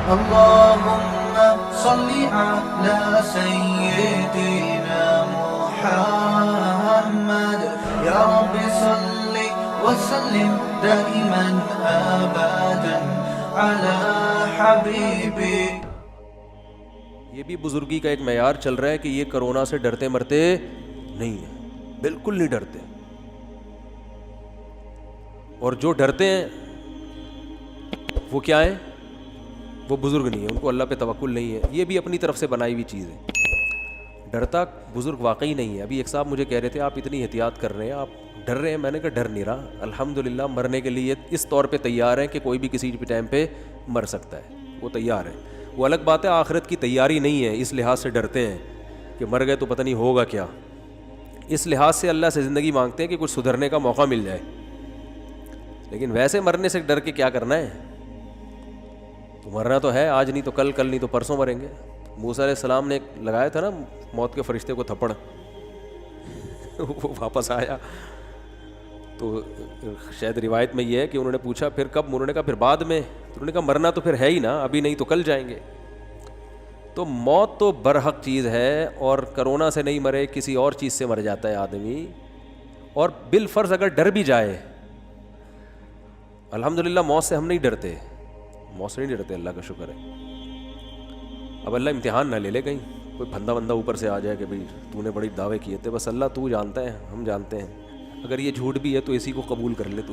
اللهم صل على سيدنا محمد يا رب صل وسلم دائما ابدا على حبيبي. یہ بھی بزرگی کا ایک معیار چل رہا ہے کہ یہ کرونا سے ڈرتے مرتے نہیں ہیں، بالکل نہیں ڈرتے. اور جو ڈرتے ہیں وہ کیا ہیں؟ وہ بزرگ نہیں ہیں، ان کو اللہ پہ توکل نہیں ہے. یہ بھی اپنی طرف سے بنائی ہوئی چیز ہے. ڈرتا بزرگ واقعی نہیں ہے. ابھی ایک صاحب مجھے کہہ رہے تھے آپ اتنی احتیاط کر رہے ہیں، آپ ڈر رہے ہیں. میں نے کہا ڈر نہیں رہا، الحمدللہ مرنے کے لیے اس طور پہ تیار ہیں کہ کوئی بھی کسی بھی ٹائم پہ مر سکتا ہے، وہ تیار ہے. وہ الگ بات ہے آخرت کی تیاری نہیں ہے، اس لحاظ سے ڈرتے ہیں کہ مر گئے تو پتہ نہیں ہوگا کیا. اس لحاظ سے اللہ سے زندگی مانگتے ہیں کہ کچھ سدھرنے کا موقع مل جائے. لیکن ویسے مرنے سے ڈر کے کیا کرنا ہے؟ تو مرنا تو ہے، آج نہیں تو کل، کل نہیں تو پرسوں مریں گے. موسیٰ علیہ السلام نے لگایا تھا نا موت کے فرشتے کو تھپڑ، وہ واپس آیا. تو شاید روایت میں یہ ہے کہ انہوں نے پوچھا پھر کب؟ انہوں نے کہا پھر بعد میں. تو انہوں نے کہا مرنا تو پھر ہے ہی نا، ابھی نہیں تو کل جائیں گے. تو موت تو برحق چیز ہے، اور کرونا سے نہیں مرے کسی اور چیز سے مر جاتا ہے آدمی. اور بالفرض اگر ڈر بھی جائے، الحمدللہ موت سے ہم نہیں ڈرتے، موت سے نہیں ڈرتے، اللہ کا شکر ہے. اب اللہ امتحان نہ لے لے کہیں کوئی بندہ اوپر سے آ جائے کہ بھئی تو نے بڑی دعوے کیے تھے. بس اللہ تو جانتا ہے، ہم جانتے ہیں. اگر یہ جھوٹ بھی ہے تو اسی کو قبول کر لے تو.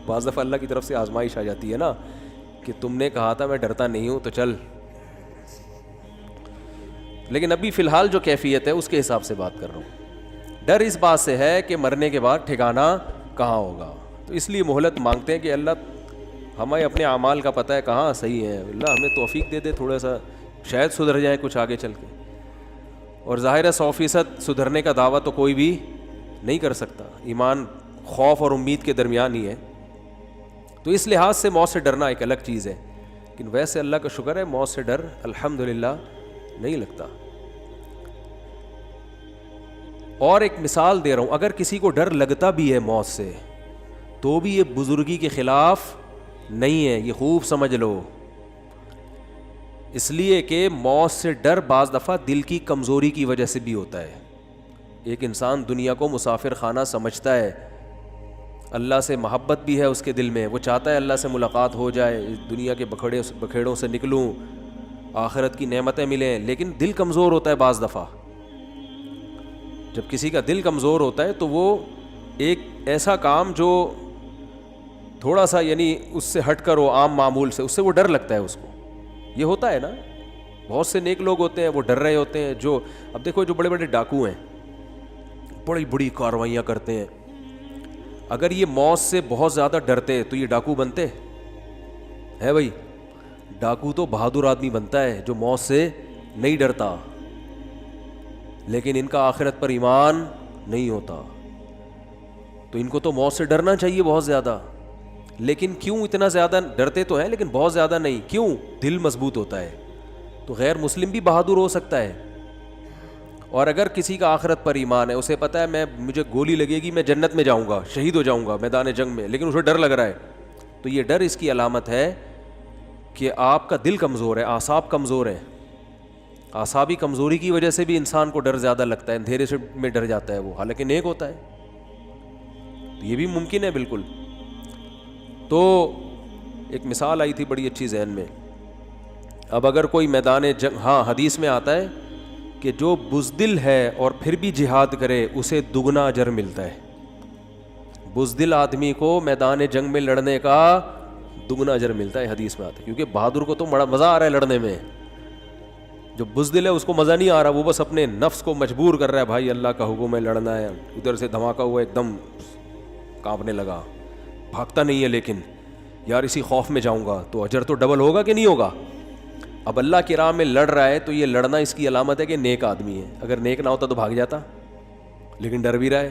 بعض دفعہ اللہ کی طرف سے آزمائش آ جاتی ہے نا کہ تم نے کہا تھا میں ڈرتا نہیں ہوں تو چل. لیکن ابھی فی الحال جو کیفیت ہے اس کے حساب سے بات کر رہا ہوں. ڈر اس بات سے ہے کہ مرنے کے بعد ٹھکانہ کہاں ہوگا. تو اس لیے مہلت مانگتے ہیں کہ اللہ ہمیں اپنے اعمال کا پتہ ہے کہاں صحیح ہے، اللہ ہمیں توفیق دے دے تھوڑا سا، شاید سدھر جائے کچھ آگے چل کے. اور ظاہر ہے 100% سدھرنے کا دعویٰ تو کوئی بھی نہیں کر سکتا. ایمان خوف اور امید کے درمیان ہی ہے. تو اس لحاظ سے موت سے ڈرنا ایک الگ چیز ہے. لیکن ویسے اللہ کا شکر ہے موت سے ڈر الحمدللہ نہیں لگتا. اور ایک مثال دے رہا ہوں، اگر کسی کو ڈر لگتا بھی ہے موت سے تو بھی یہ بزرگی کے خلاف نہیں ہے، یہ خوب سمجھ لو. اس لیے کہ موت سے ڈر بعض دفعہ دل کی کمزوری کی وجہ سے بھی ہوتا ہے. ایک انسان دنیا کو مسافر خانہ سمجھتا ہے، اللہ سے محبت بھی ہے اس کے دل میں، وہ چاہتا ہے اللہ سے ملاقات ہو جائے، دنیا کے بکھیڑوں سے نکلوں، آخرت کی نعمتیں ملیں. لیکن دل کمزور ہوتا ہے بعض دفعہ. جب کسی کا دل کمزور ہوتا ہے تو وہ ایک ایسا کام جو تھوڑا سا یعنی اس سے ہٹ کر ہو عام معمول سے، اس سے وہ ڈر لگتا ہے اس کو. یہ ہوتا ہے نا، بہت سے نیک لوگ ہوتے ہیں وہ ڈر رہے ہوتے ہیں. جو اب دیکھو جو بڑے بڑے ڈاکو ہیں، بڑی بڑی کارروائیاں کرتے ہیں، اگر یہ موت سے بہت زیادہ ڈرتے تو یہ ڈاکو بنتے ہے؟ بھائی ڈاکو تو بہادر آدمی بنتا ہے جو موت سے نہیں ڈرتا. لیکن ان کا آخرت پر ایمان نہیں ہوتا، تو ان کو تو موت سے ڈرنا چاہیے بہت زیادہ. لیکن کیوں اتنا زیادہ ڈرتے تو ہیں لیکن بہت زیادہ نہیں. کیوں؟ دل مضبوط ہوتا ہے. تو غیر مسلم بھی بہادر ہو سکتا ہے. اور اگر کسی کا آخرت پر ایمان ہے، اسے پتہ ہے مجھے گولی لگے گی میں جنت میں جاؤں گا، شہید ہو جاؤں گا میدان جنگ میں، لیکن اسے ڈر لگ رہا ہے، تو یہ ڈر اس کی علامت ہے کہ آپ کا دل کمزور ہے، اعصاب کمزور ہیں. اعصابی کمزوری کی وجہ سے بھی انسان کو ڈر زیادہ لگتا ہے، اندھیرے سے میں ڈر جاتا ہے وہ، حالانکہ نیک ہوتا ہے. تو یہ بھی ممکن ہے بالکل. تو ایک مثال آئی تھی بڑی اچھی ذہن میں. اب اگر کوئی میدان جنگ، ہاں حدیث میں آتا ہے کہ جو بزدل ہے اور پھر بھی جہاد کرے اسے دگنا اجر ملتا ہے. بزدل آدمی کو میدان جنگ میں لڑنے کا دگنا اجر ملتا ہے، حدیث میں آتا ہے. کیونکہ بہادر کو تو بڑا مزہ آ رہا ہے لڑنے میں، جو بزدل ہے اس کو مزہ نہیں آ رہا، وہ بس اپنے نفس کو مجبور کر رہا ہے، بھائی اللہ کا حکم ہے لڑنا ہے. ادھر سے دھماکہ ہوا ایک دم کانپنے لگا، بھاگتا نہیں ہے، لیکن یار اسی خوف میں جاؤں گا تو اجر تو ڈبل ہوگا کہ نہیں ہوگا. اب اللہ کی راہ میں لڑ رہا ہے تو یہ لڑنا اس کی علامت ہے کہ نیک آدمی ہے. اگر نیک نہ ہوتا تو بھاگ جاتا، لیکن ڈر بھی رہا ہے.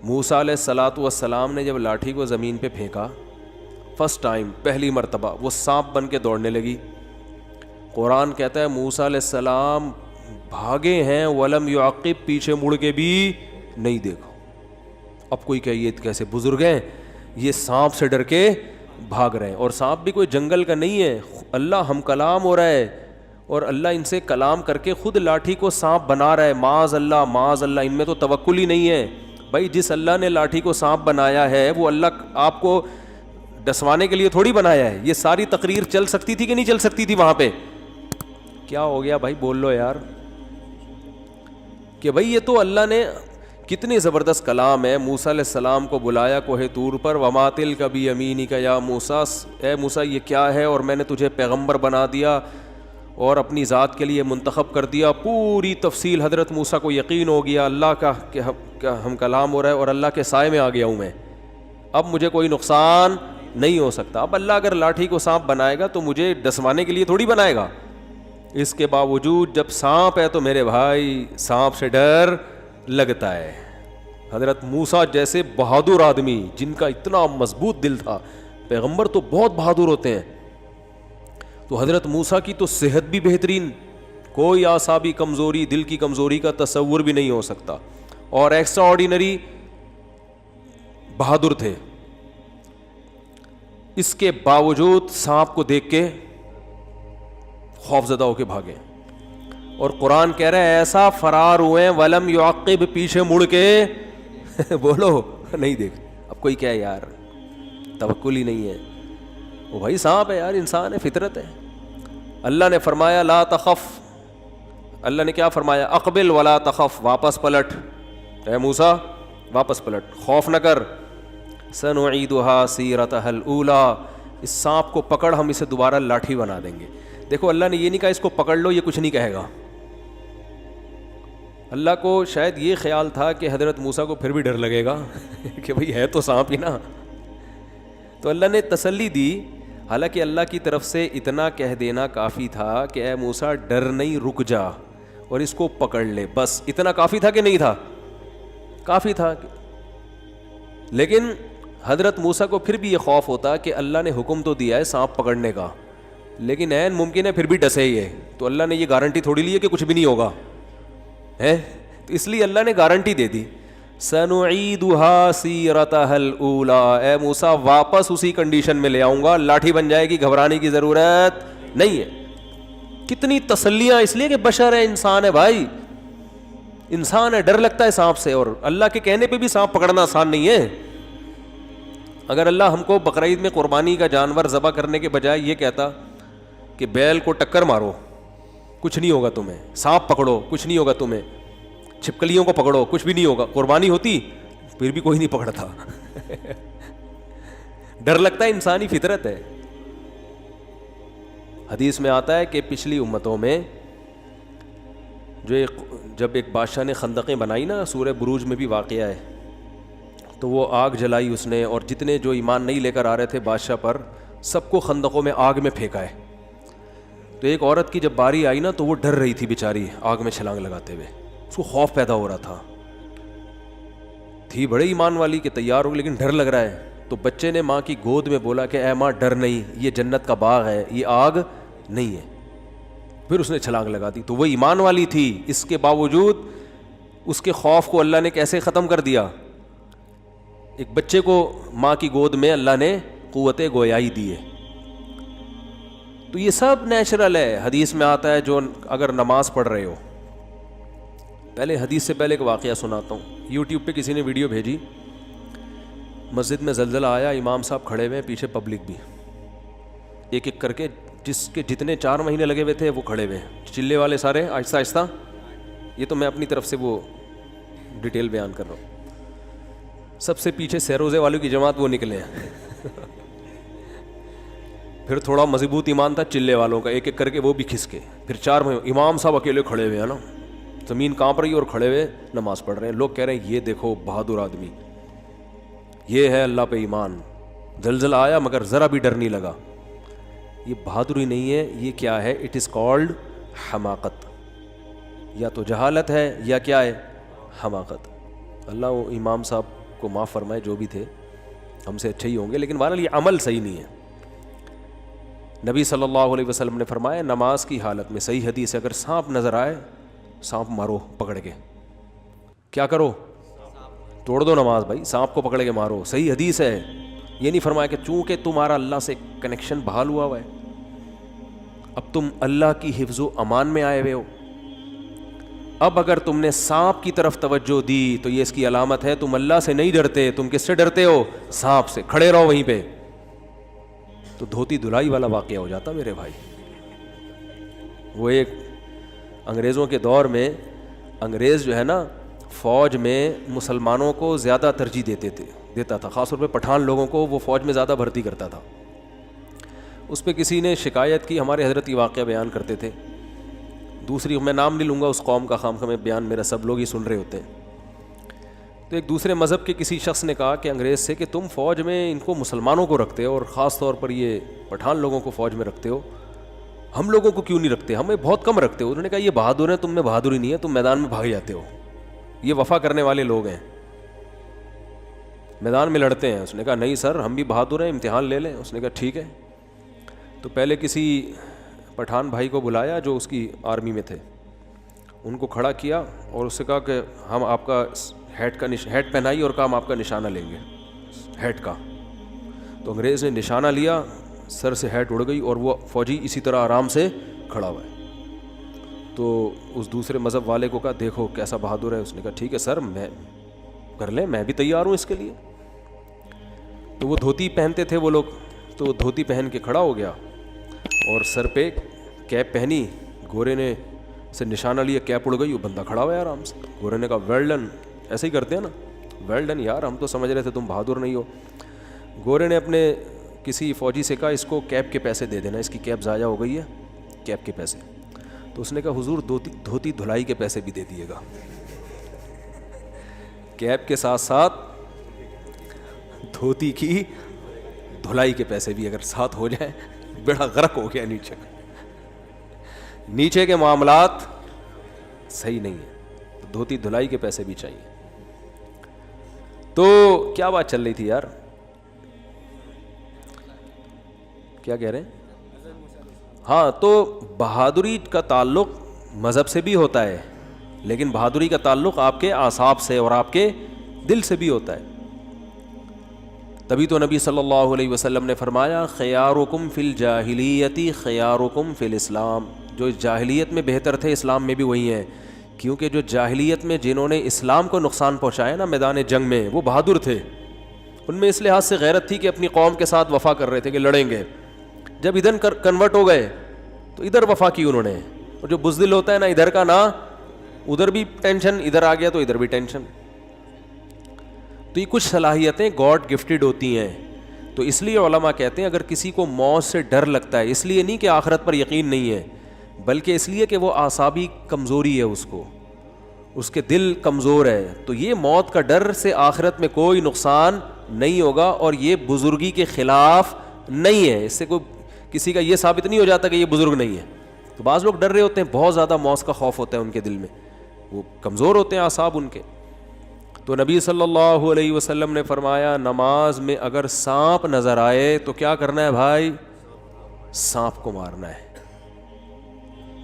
موسیٰ علیہ السلام نے جب لاٹھی کو زمین پہ پھینکا فرسٹ ٹائم، پہلی مرتبہ، وہ سانپ بن کے دوڑنے لگی. قرآن کہتا ہے موسیٰ علیہ السلام بھاگے ہیں، ولم یعقب، پیچھے مڑ کے بھی نہیں دیکھا. اب کوئی کہیے کیسے بزرگ ہیں، یہ سانپ سے ڈر کے بھاگ رہے ہیں. اور سانپ بھی کوئی جنگل کا نہیں ہے, اللہ ہم کلام ہو رہا ہے اور اللہ ان سے کلام کر کے خود لاٹھی کو سانپ بنا رہا ہے. معاذ اللہ معاذ اللہ, ان میں تو توکل ہی نہیں ہے بھائی. جس اللہ نے لاٹھی کو سانپ بنایا ہے وہ اللہ آپ کو ڈسوانے کے لیے تھوڑی بنایا ہے. یہ ساری تقریر چل سکتی تھی کہ نہیں چل سکتی تھی وہاں پہ؟ کیا ہو گیا بھائی, بول لو یار. کہ بھائی یہ تو اللہ نے, کتنی زبردست کلام ہے. موسیٰ علیہ السلام کو بلایا کوہ طور پر, وما تلک بیمینک یا موسیٰ, اے موسیٰ یہ کیا ہے, اور میں نے تجھے پیغمبر بنا دیا اور اپنی ذات کے لیے منتخب کر دیا. پوری تفصیل حضرت موسیٰ کو یقین ہو گیا اللہ کا کہ ہم کلام ہو رہا ہے اور اللہ کے سائے میں آ گیا ہوں میں, اب مجھے کوئی نقصان نہیں ہو سکتا. اب اللہ اگر لاٹھی کو سانپ بنائے گا تو مجھے ڈسوانے کے لیے تھوڑی بنائے گا. اس کے باوجود جب سانپ ہے تو میرے بھائی سانپ سے ڈر لگتا ہے. حضرت موسیٰ جیسے بہادر آدمی جن کا اتنا مضبوط دل تھا, پیغمبر تو بہت بہادر ہوتے ہیں, تو حضرت موسیٰ کی تو صحت بھی بہترین, کوئی اعصابی کمزوری, دل کی کمزوری کا تصور بھی نہیں ہو سکتا, اور ایکسٹرا آرڈینری بہادر تھے. اس کے باوجود سانپ کو دیکھ کے خوف زدہ ہو کے بھاگے. اور قرآن کہہ رہا ہے ایسا فرار ہوئے ولم یعقب, پیچھے مڑ کے بولو نہیں دیکھ. اب کوئی کہے یار توکل ہی نہیں ہے, وہ بھائی سانپ ہے یار, انسان ہے, فطرت ہے. اللہ نے فرمایا لا تخف, اللہ نے کیا فرمایا, اقبل ولا تخف, واپس پلٹ, اے موسیٰ واپس پلٹ, خوف نہ کر. سنعیدها سیرتها الاولی, اس سانپ کو پکڑ, ہم اسے دوبارہ لاٹھی بنا دیں گے. دیکھو اللہ نے یہ نہیں کہا اس کو پکڑ لو, یہ کچھ نہیں کہے گا. اللہ کو شاید یہ خیال تھا کہ حضرت موسیٰ کو پھر بھی ڈر لگے گا کہ بھئی ہے تو سانپ ہی نا, تو اللہ نے تسلی دی. حالانکہ اللہ کی طرف سے اتنا کہہ دینا کافی تھا کہ اے موسیٰ ڈر نہیں, رک جا اور اس کو پکڑ لے, بس اتنا کافی تھا کہ نہیں تھا؟ کافی تھا. لیکن حضرت موسیٰ کو پھر بھی یہ خوف ہوتا کہ اللہ نے حکم تو دیا ہے سانپ پکڑنے کا, لیکن عین ممکن ہے پھر بھی ڈسے ہی ہے, تو اللہ نے یہ گارنٹی تھوڑی لی ہے کہ کچھ بھی نہیں ہوگا ہے, تو اس لیے اللہ نے گارنٹی دے دی. سنعیدها سیرتها الاولی, اے موسیٰ واپس اسی کنڈیشن میں لے آؤں گا, لاٹھی بن جائے گی, گھبرانے کی ضرورت نہیں ہے. کتنی تسلیاں, اس لیے کہ بشر ہے, انسان ہے بھائی, انسان ہے, ڈر لگتا ہے سانپ سے, اور اللہ کے کہنے پہ بھی سانپ پکڑنا آسان نہیں ہے. اگر اللہ ہم کو بقرعید میں قربانی کا جانور ذبح کرنے کے بجائے یہ کہتا کہ بیل کو ٹکر مارو کچھ نہیں ہوگا تمہیں, سانپ پکڑو کچھ نہیں ہوگا تمہیں, چھپکلیوں کو پکڑو کچھ بھی نہیں ہوگا, قربانی ہوتی پھر بھی کوئی نہیں پکڑتا. ڈر لگتا ہے, انسانی فطرت ہے. حدیث میں آتا ہے کہ پچھلی امتوں میں جب ایک بادشاہ نے خندقیں بنائی نا, سورہ بروج میں بھی واقعہ ہے, تو وہ آگ جلائی اس نے, اور جتنے جو ایمان نہیں لے کر آ رہے تھے بادشاہ پر, سب کو خندقوں میں آگ میں پھینکا ہے. تو ایک عورت کی جب باری آئی نا تو وہ ڈر رہی تھی بیچاری آگ میں چھلانگ لگاتے ہوئے, اس کو خوف پیدا ہو رہا تھا, تھی بڑے ایمان والی کہ تیار ہو, لیکن ڈر لگ رہا ہے. تو بچے نے ماں کی گود میں بولا کہ اے ماں ڈر نہیں, یہ جنت کا باغ ہے, یہ آگ نہیں ہے. پھر اس نے چھلانگ لگا دی. تو وہ ایمان والی تھی, اس کے باوجود اس کے خوف کو اللہ نے کیسے ختم کر دیا, ایک بچے کو ماں کی گود میں اللہ نے قوت گویائی دی ہے. تو یہ سب نیچرل ہے. حدیث میں آتا ہے جو اگر نماز پڑھ رہے ہو, پہلے حدیث سے پہلے ایک واقعہ سناتا ہوں. یوٹیوب پہ کسی نے ویڈیو بھیجی, مسجد میں زلزلہ آیا, امام صاحب کھڑے ہوئے, پیچھے پبلک بھی, ایک ایک کر کے جس کے جتنے 4 مہینے لگے ہوئے تھے وہ کھڑے ہوئے, چلے والے سارے آہستہ آہستہ. یہ تو میں اپنی طرف سے وہ ڈیٹیل بیان کر رہا ہوں. سب سے پیچھے سیروزے والوں کی جماعت وہ نکلے ہیں. پھر تھوڑا مضبوط ایمان تھا چلے والوں کا, ایک ایک کر کے وہ بھی کھس کے, پھر 4 مہینے امام صاحب اکیلے کھڑے ہوئے ہیں نا, زمین کانپ رہی ہے اور کھڑے ہوئے نماز پڑھ رہے ہیں. لوگ کہہ رہے ہیں یہ دیکھو بہادر آدمی, یہ ہے اللہ پہ ایمان, زلزلہ آیا مگر ذرا بھی ڈر نہیں لگا. یہ بہادری نہیں ہے, یہ کیا ہے, اٹ از کالڈ حماقت. یا تو جہالت ہے یا کیا ہے, حماقت. اللہ وہ امام صاحب کو معاف فرمائے, جو بھی تھے ہم سے اچھے ہی ہوں گے, لیکن بہرحال یہ عمل صحیح نہیں ہے. نبی صلی اللہ علیہ وسلم نے فرمایا نماز کی حالت میں, صحیح حدیث ہے, اگر سانپ نظر آئے سانپ مارو پکڑ کے. کیا کرو, توڑ دو نماز بھائی, سانپ کو پکڑ کے مارو, صحیح حدیث ہے. یہ نہیں فرمایا کہ چونکہ تمہارا اللہ سے کنیکشن بحال ہوا ہے اب تم اللہ کی حفظ و امان میں آئے ہوئے ہو. اب اگر تم نے سانپ کی طرف توجہ دی تو یہ اس کی علامت ہے تم اللہ سے نہیں ڈرتے, تم کس سے ڈرتے ہو؟ سانپ سے. کھڑے رہو وہیں پہ. تو دھوتی دھلائی والا واقعہ ہو جاتا میرے بھائی. وہ ایک انگریزوں کے دور میں انگریز جو ہے نا فوج میں مسلمانوں کو زیادہ ترجیح دیتا تھا, خاص طور پہ پٹھان لوگوں کو وہ فوج میں زیادہ بھرتی کرتا تھا. اس پہ کسی نے شکایت کی, ہمارے حضرت یہ واقعہ بیان کرتے تھے. دوسری میں نام نہیں لوں گا اس قوم کا, خام میں بیان میرا سب لوگ ہی سن رہے ہوتے ہیں. تو ایک دوسرے مذہب کے کسی شخص نے کہا کہ انگریز سے کہ تم فوج میں ان کو مسلمانوں کو رکھتے ہو اور خاص طور پر یہ پٹھان لوگوں کو فوج میں رکھتے ہو, ہم لوگوں کو کیوں نہیں رکھتے؟ ہمیں بہت کم رکھتے ہو. انہوں نے کہا یہ بہادر ہیں, تم میں بہادری نہیں ہے, تم میدان میں بھاگ جاتے ہو. یہ وفا کرنے والے لوگ ہیں, میدان میں لڑتے ہیں. اس نے کہا نہیں سر ہم بھی بہادر ہیں, امتحان لے لیں. اس نے کہا ٹھیک ہے. تو پہلے کسی پٹھان بھائی کو بلایا جو اس کی آرمی میں تھے, ان کو کھڑا کیا اور اس سے کہا کہ ہم آپ کا ہیٹ پہنائی اور کہا ہم آپ کا نشانہ لیں گے ہیٹ کا. تو انگریز نے نشانہ لیا, سر سے ہیٹ اڑ گئی اور وہ فوجی اسی طرح آرام سے کھڑا ہوا ہے. تو اس دوسرے مذہب والے کو کہا دیکھو کیسا بہادر ہے. اس نے کہا ٹھیک ہے سر میں کر لیں, میں بھی تیار ہوں اس کے لیے. تو وہ دھوتی پہنتے تھے وہ لوگ, تو وہ دھوتی پہن کے کھڑا ہو گیا اور سر پہ کیپ پہنی. گورے نے سے نشانہ لیا, کیپ اڑ گئی, وہ بندہ کھڑا ہوا ہے آرام سے. گورے نے کہا ویل ڈن, ایسے ہی کرتے ہیں نا, ویل ڈن یار, ہم تو سمجھ رہے تھے تم بہادر نہیں ہو. گورے نے اپنے کسی فوجی سے کہا اس کو کیپ کے پیسے دے دینا, اس کی کیپ ضائع ہو گئی ہے, کیپ کے پیسے. تو اس نے کہا حضور دھوتی دھلائی کے پیسے بھی دے دیے گا. کیپ کے ساتھ ساتھ دھوتی کی دھلائی کے پیسے بھی اگر ساتھ ہو جائیں, بیڑا غرق ہو گیا نیچے کا. نیچے کے معاملات صحیح نہیں ہیں, دھوتی دھلائی کے پیسے بھی چاہیے. تو کیا بات چل رہی تھی یار, کیا کہہ رہے ہیں؟ ہاں, تو بہادری کا تعلق مذہب سے بھی ہوتا ہے, لیکن بہادری کا تعلق آپ کے اعصاب سے اور آپ کے دل سے بھی ہوتا ہے. تبھی تو نبی صلی اللہ علیہ وسلم نے فرمایا خیارکم فی الجاہلیت خیارکم فی الاسلام. جو جاہلیت میں بہتر تھے اسلام میں بھی وہی ہیں, کیونکہ جو جاہلیت میں جنہوں نے اسلام کو نقصان پہنچایا نا میدان جنگ میں, وہ بہادر تھے. ان میں اس لحاظ سے غیرت تھی کہ اپنی قوم کے ساتھ وفا کر رہے تھے کہ لڑیں گے. جب ادھر کنورٹ ہو گئے تو ادھر وفا کی انہوں نے. اور جو بزدل ہوتا ہے نا, ادھر کا نہ ادھر بھی ٹینشن, ادھر آ گیا تو ادھر بھی ٹینشن. تو یہ کچھ صلاحیتیں گاڈ گفٹڈ ہوتی ہیں. تو اس لیے علماء کہتے ہیں اگر کسی کو موت سے ڈر لگتا ہے, اس لیے نہیں کہ آخرت پر یقین نہیں ہے, بلکہ اس لیے کہ وہ اعصابی کمزوری ہے, اس کے دل کمزور ہے, تو یہ موت کا ڈر سے آخرت میں کوئی نقصان نہیں ہوگا اور یہ بزرگی کے خلاف نہیں ہے. اس سے کوئی کسی کا یہ ثابت نہیں ہو جاتا کہ یہ بزرگ نہیں ہے. تو بعض لوگ ڈر رہے ہوتے ہیں, بہت زیادہ موت کا خوف ہوتا ہے ان کے دل میں, وہ کمزور ہوتے ہیں اعصاب ان کے. تو نبی صلی اللہ علیہ وسلم نے فرمایا نماز میں اگر سانپ نظر آئے تو کیا کرنا ہے بھائی؟ سانپ کو مارنا ہے.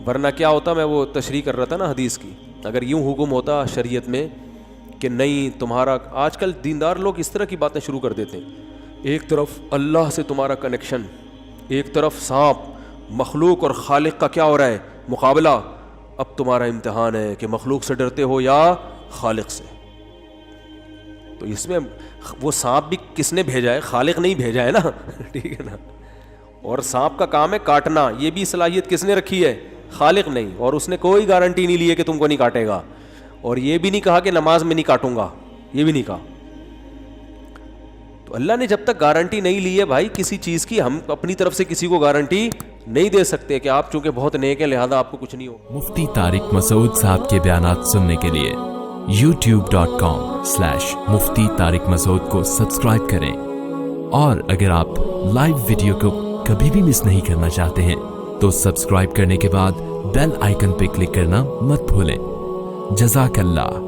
ورنہ کیا ہوتا, میں وہ تشریح کر رہا تھا نا حدیث کی, اگر یوں حکم ہوتا شریعت میں کہ نہیں تمہارا, آج کل دیندار لوگ اس طرح کی باتیں شروع کر دیتے ہیں, ایک طرف اللہ سے تمہارا کنیکشن, ایک طرف سانپ, مخلوق اور خالق کا کیا ہو رہا ہے مقابلہ. اب تمہارا امتحان ہے کہ مخلوق سے ڈرتے ہو یا خالق سے. تو اس میں وہ سانپ بھی کس نے بھیجا ہے؟ خالق نہیں بھیجا ہے نا, ٹھیک ہے نا. اور سانپ کا کام ہے کاٹنا, یہ بھی صلاحیت کس نے رکھی ہے؟ خالق نہیں. اور اس نے کوئی گارنٹی نہیں لی ہے کہ تم کو نہیں کاٹے گا, اور یہ بھی نہیں کہا کہ نماز میں نہیں کاٹوں گا, یہ بھی نہیں کہا. تو اللہ نے جب تک گارنٹی نہیں لی ہے بھائی کسی چیز کی, ہم اپنی طرف سے کسی کو گارنٹی نہیں دے سکتے کہ آپ چونکہ بہت نیک ہیں لہذا آپ کو کچھ نہیں ہوگا. مفتی طارق مسعود صاحب کے بیانات سننے کے لیے youtube.com/مفتی طارق مسعود کو سبسکرائب کریں, اور اگر آپ لائیو ویڈیو کو کبھی بھی مس نہیں کرنا چاہتے ہیں تو سبسکرائب کرنے کے بعد بیل آئیکن پہ کلک کرنا مت بھولیں. جزاک اللہ.